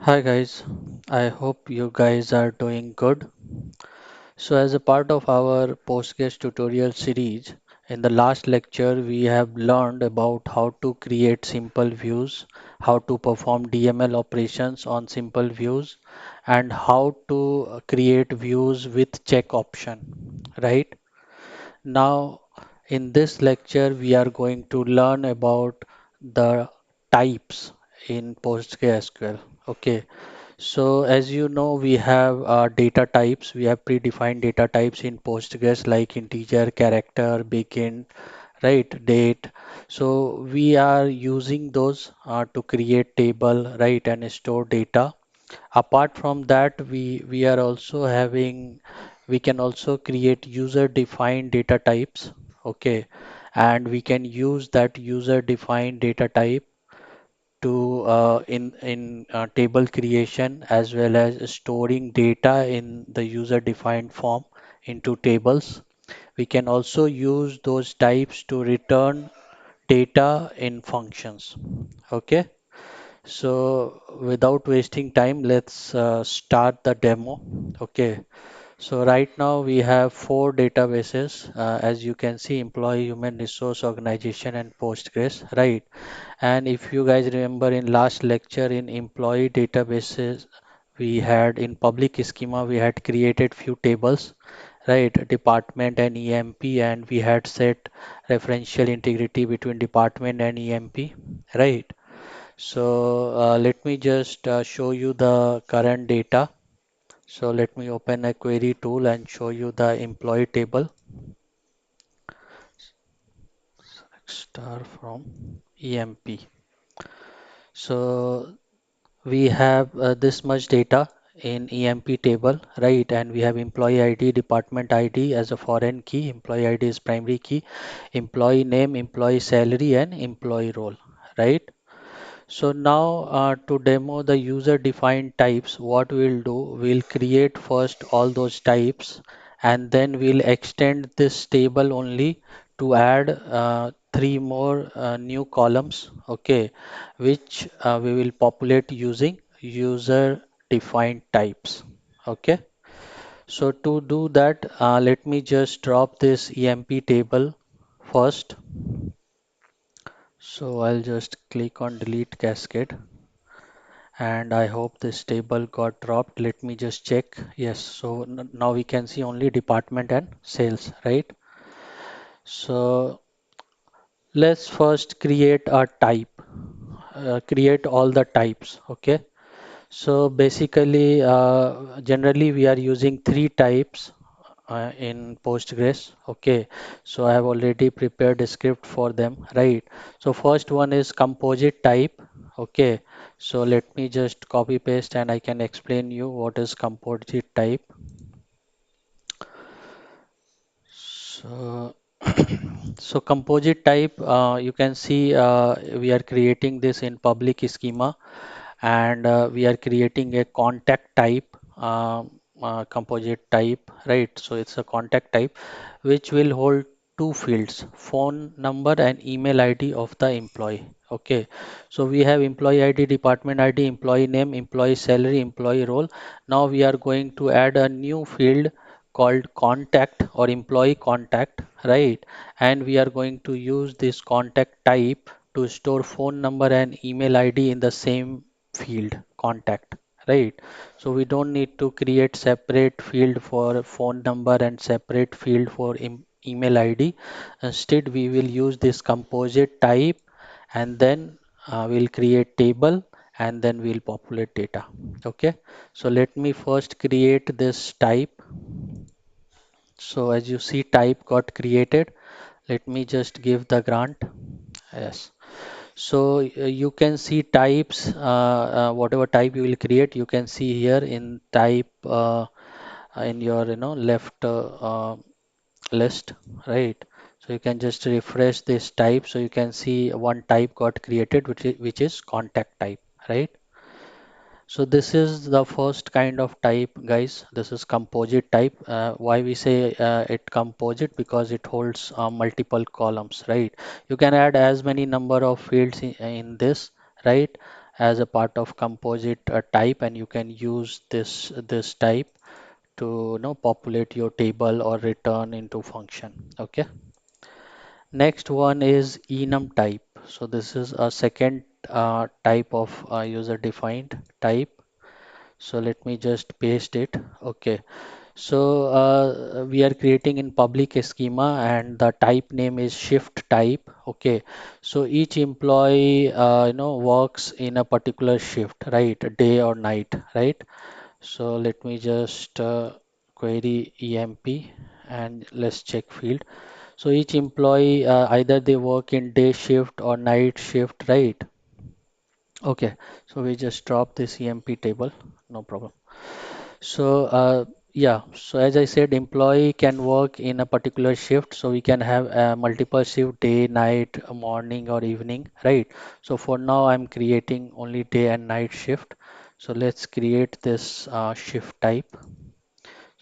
Hi guys, I hope you guys are doing good. So as a part of our postgres tutorial series, in the last lecture we have learned about how to create simple views, how to perform DML operations on simple views, and how to create views with check option, right? Now, in this lecture, we are going to learn about the types in PostgreSQL. Okay, so as you know, we have data types. We have predefined data types in Postgres like integer, character, begin, right, date. So we are using those to create table, right, and store data. Apart from that, we are also having we can also create user defined data types. Okay, and we can use that user defined data type to in table creation as well as storing data in the user defined form into tables. We can also use those types to return data in functions. Okay, so without wasting time, let's start the demo. Okay, so right now we have four databases, as you can see, Employee Human Resource Organization and Postgres, right? And if you guys remember in last lecture in employee databases, we had in public schema, we had created few tables, right? Department and EMP, and we had set referential integrity between department and EMP, right? So let me just show you the current data. So let me open a query tool and show you the employee table. Star from EMP. So we have this much data in EMP table, right? And we have employee ID, department ID as a foreign key. Employee ID is primary key. Employee name, employee salary, and employee role, right? So now to demo the user defined types, what we'll do, we'll create first all those types and then we'll extend this table only to add three more new columns, okay, which we will populate using user defined types, okay. So to do that, let me just drop this EMP table first. So I'll just click on delete cascade and I hope this table got dropped. Let me just check. Yes, so now we can see only department and sales, right? So let's first create a type, create all the types, okay? So basically, generally we are using three types in Postgres. Okay, so I have already prepared a script for them, right? So first one is composite type. Okay, so let me just copy paste and I can explain you what is composite type. So, so composite type, you can see we are creating this in public schema and we are creating a contact type composite type, right? So it's a contact type which will hold two fields, phone number and email ID of the employee. Okay, so we have employee ID, department ID, employee name, employee salary, employee role. Now we are going to add a new field called contact or employee contact, right? And we are going to use this contact type to store phone number and email ID in the same field contact, right? So we don't need to create separate field for phone number and separate field for email ID. Instead we will use this composite type and then we'll create table and then we'll populate data. Okay, so let me first create this type. So as you see, type got created. Let me just give the grant. Yes. So you can see types, whatever type you will create, you can see here in type in your left list, right? So you can just refresh this type. So you can see one type got created, which is contact type, right? So this is the first kind of type, guys. This is composite type. Why we say it composite? Because it holds multiple columns, right? You can add as many number of fields in this, right? as a part of composite type, and you can use this type to populate your table or return into function. Okay. Next one is enum type. So this is a second type of user defined type. So let me just paste it. Okay. So we are creating in public schema, and the type name is shift type. Okay. So each employee works in a particular shift, right? Day or night, right? So let me just query EMP and let's check field. So each employee, either they work in day shift or night shift, right? Okay, so we just drop this EMP table, no problem. So yeah, so as I said, employee can work in a particular shift, so we can have multiple shift, day, night, morning or evening, right? So for now, I'm creating only day and night shift. So let's create this shift type.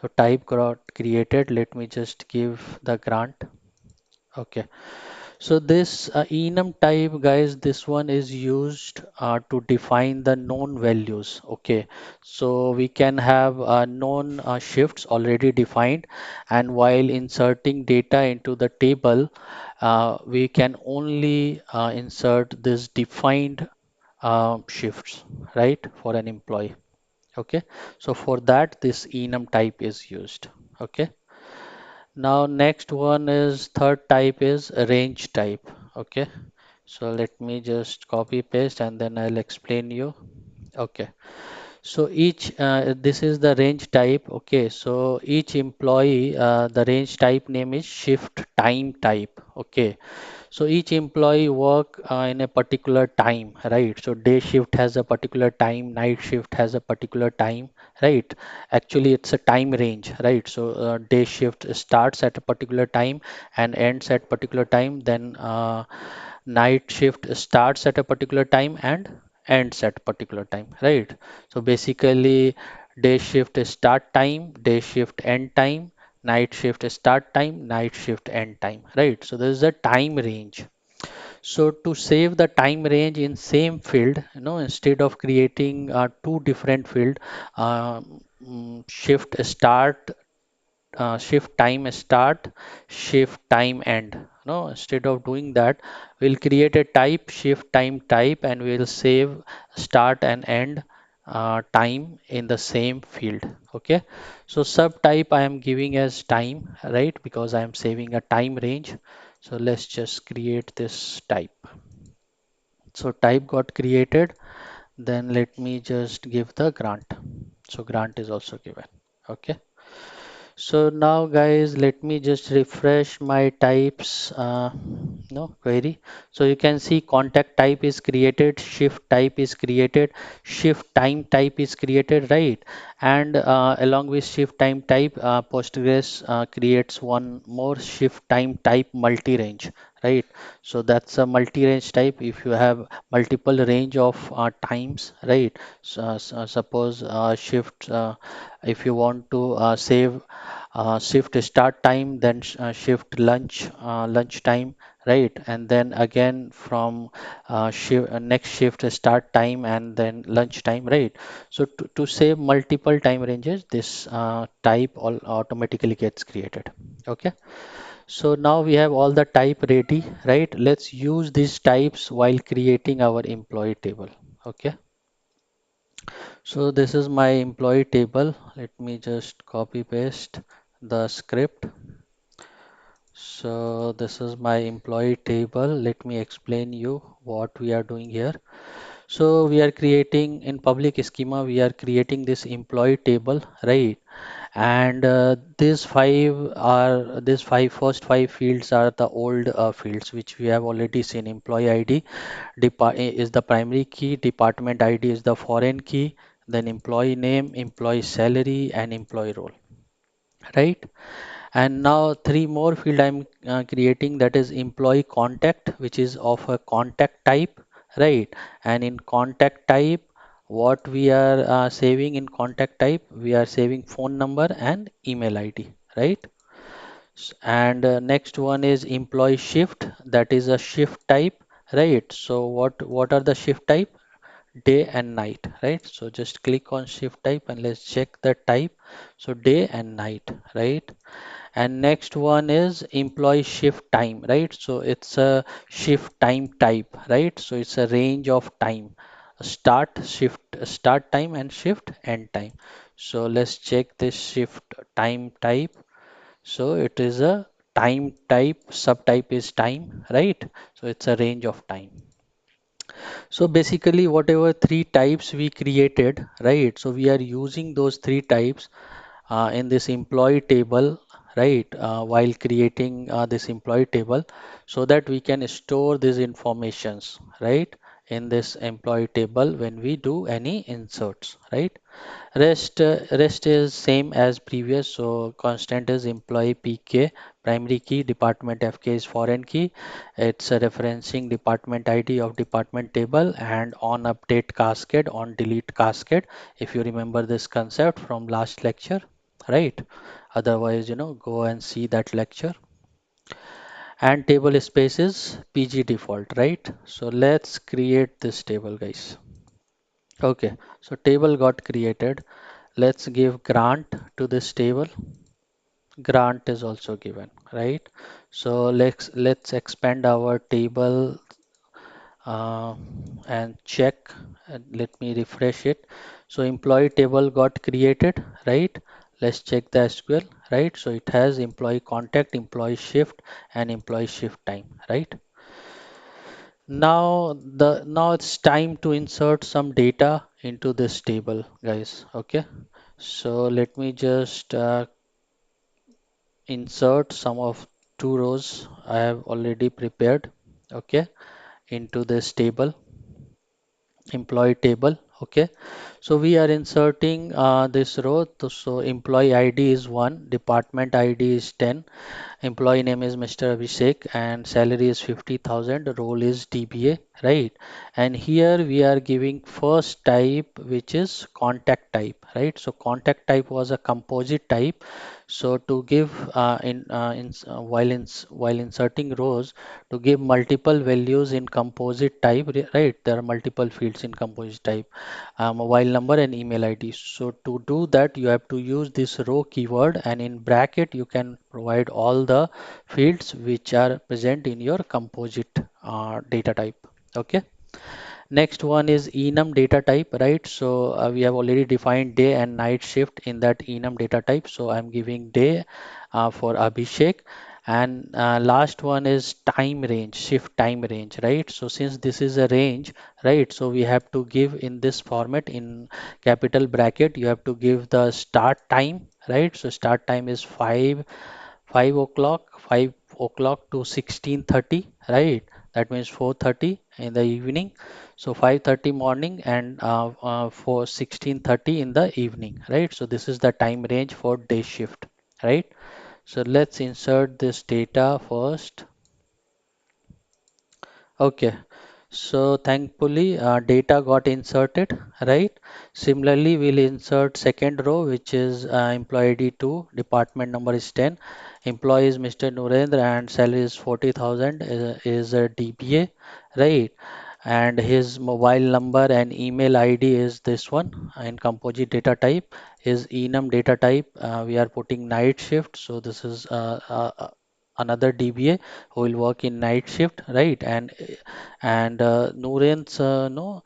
So type got created. Let me just give the grant. Okay. So this enum type, guys, this one is used to define the known values. Okay, so we can have known shifts already defined, and while inserting data into the table, we can only insert this defined shifts, right, for an employee. Okay, so for that, this enum type is used. Okay. Now next one is third type is range type. Okay, so let me just copy paste and then I'll explain you. Okay, so each this is the range type. Okay, so each employee the range type name is shift time type. Okay, so each employee work in a particular time, right? So day shift has a particular time, night shift has a particular time, right? Actually, it's a time range, right? So day shift starts at a particular time and ends at particular time. Then night shift starts at a particular time and ends at particular time, right? So basically, day shift start time, day shift end time, night shift start time, night shift end time, right? So there is a time range. So to save the time range in same field, instead of creating two different field, shift start, shift time start, shift time end. No, instead of doing that, we'll create a type shift time type, and we'll save start and end time in the same field. Okay, so subtype I am giving as time, right? Because I am saving a time range. So let's just create this type. So type got created. Then let me just give the grant. So grant is also given. Okay. So now guys, let me just refresh my types no query. So you can see contact type is created, shift type is created, shift time type is created, right? And along with shift time type, Postgres creates one more shift time type multi-range, right? So that's a multi-range type. If you have multiple range of times, right? So, suppose shift, if you want to save shift start time, then shift lunch time, right? And then again from next shift start time and then lunch time, right? So to save multiple time ranges, this type all automatically gets created. Okay. So now we have all the type ready, right? Let's use these types while creating our employee table. Okay. So this is my employee table. Let me just copy paste the script. So this is my employee table. Let me explain you what we are doing here. So we are creating in public schema, we are creating this employee table, right? And these five first five fields are the old fields which we have already seen. Employee ID is the primary key, department ID is the foreign key, then employee name, employee salary, and employee role, right? And now three more field I'm creating, that is employee contact, which is of a contact type, right? And in contact type, what we are saving in contact type, we are saving phone number and email ID, right? And next one is employee shift, that is a shift type, right? So what are the shift type? day and night, right? So just click on shift type and let's check the type. So day and night, right? And next one is employee shift time, right? So it's a shift time type, right? So it's a range of time, start time and shift end time. So let's check this shift time type. So it is a time type, subtype is time, right? So it's a range of time. So basically whatever three types we created, right? So we are using those three types in this employee table, right, while creating this employee table, so that we can store these informations, right, in this employee table when we do any inserts, right. Rest is same as previous. So constant is employee PK, primary key, department FK is foreign key. It's a referencing department ID of department table, and on update cascade, on delete cascade. If you remember this concept from last lecture, right? Otherwise, go and see that lecture. And table space is PG default, right? So let's create this table, guys. Okay, so table got created. Let's give grant to this table. Grant is also given, right? So let's expand our table uh, and check. And let me refresh it. So employee table got created, right? Let's check the SQL, right? So it has employee contact, employee shift, and employee shift time, right? Now it's time to insert some data into this table, guys. Okay. So let me just insert some of two rows I have already prepared, okay, into this table, employee table. Okay, so we are inserting this row. So employee ID is 1, department ID is 10, employee name is Mr. Abhishek, and salary is 50,000, role is DBA, right? And here we are giving first type, which is contact type, right? So contact type was a composite type. So to give while inserting rows, to give multiple values in composite type, right? There are multiple fields in composite type, mobile number and email ID. So to do that, you have to use this row keyword, and in bracket you can provide all the fields which are present in your composite data type. Okay. Next one is enum data type, right? So we have already defined day and night shift in that enum data type. So I'm giving day for Abhishek. And last one is time range, shift time range, right? So since this is a range, right? So we have to give in this format in capital bracket, you have to give the start time, right? So start time is 5 o'clock to 16:30, right? That means 4:30 in the evening. So 5:30 morning and for 16:30 in the evening, right? So this is the time range for day shift, right? So let's insert this data first. Okay, so thankfully data got inserted, right? Similarly, we'll insert second row, which is employee ID 2, department number is 10, employee is Mr. Nurendra, and salary is 40,000, is a DBA, right? And his mobile number and email ID is this one. In composite data type, his enum data type, we are putting night shift, so this is another DBA who will work in night shift, right? And Nooren's no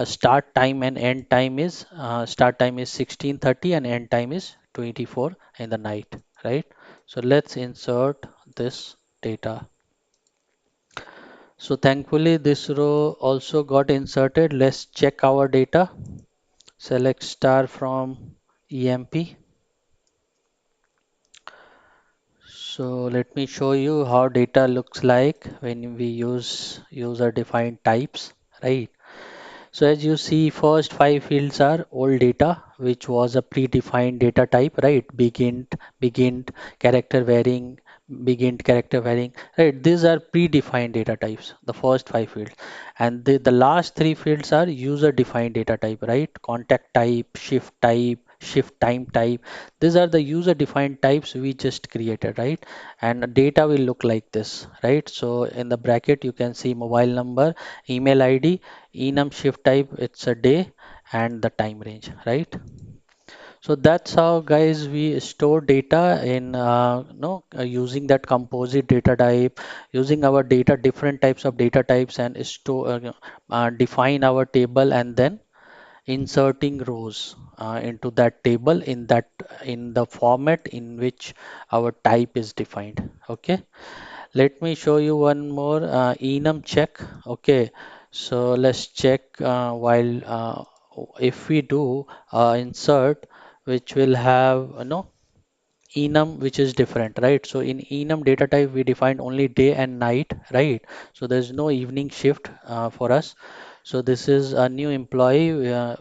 start time and end time is start time is 16:30 and end time is 24 in the night, right? So let's insert this data. So thankfully this row also got inserted. Let's check our data. Select star from EMP. So let me show you how data looks like when we use user defined types, right? So as you see, first five fields are old data, which was a predefined data type, right? Begin, character varying, begin, character varying, right? These are predefined data types, the first five fields. And the last three fields are user defined data type, right? Contact type, shift time type. These are the user defined types we just created, right? And data will look like this, right? So in the bracket, you can see mobile number, email ID, enum shift type, it's a day, and the time range, right? So that's how, guys, we store data in no using that composite data type, using our data, different types of data types, and store define our table, and then inserting rows into that table in the format in which our type is defined. Okay, let me show you one more enum check. Okay, so let's check while if we do insert, which will have no enum, which is different, right? So in enum data type we defined only day and night, right? So there's no evening shift for us. So this is a new employee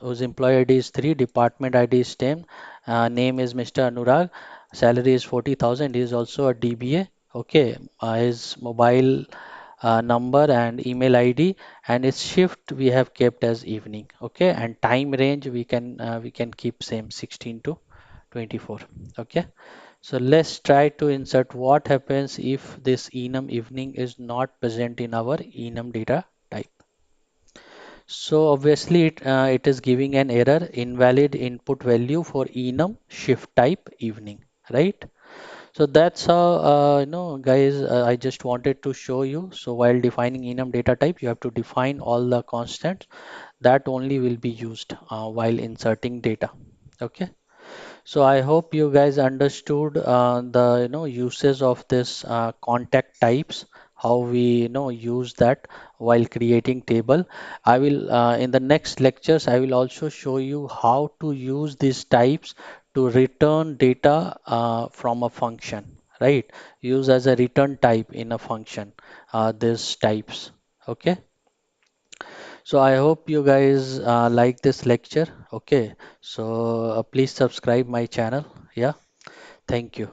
whose employee ID is 3, department ID is 10, name is Mr. Anurag, salary is 40,000, he is also a DBA. Okay, his mobile number and email ID, and its shift we have kept as evening. Okay, and time range we can keep same 16 to 24. Okay, so let's try to insert what happens if this enum evening is not present in our enum data type. So obviously it is giving an error, invalid input value for enum shift type evening, right? So that's how, guys, I just wanted to show you. So while defining enum data type, you have to define all the constants that only will be used while inserting data. Okay. So I hope you guys understood the uses of this contact types, how we use that while creating table. I will in the next lectures I will also show you how to use these types to return data from a function, right? Use as a return type in a function, these types. Okay. So I hope you guys like this lecture. Okay. So please subscribe my channel. Yeah. Thank you.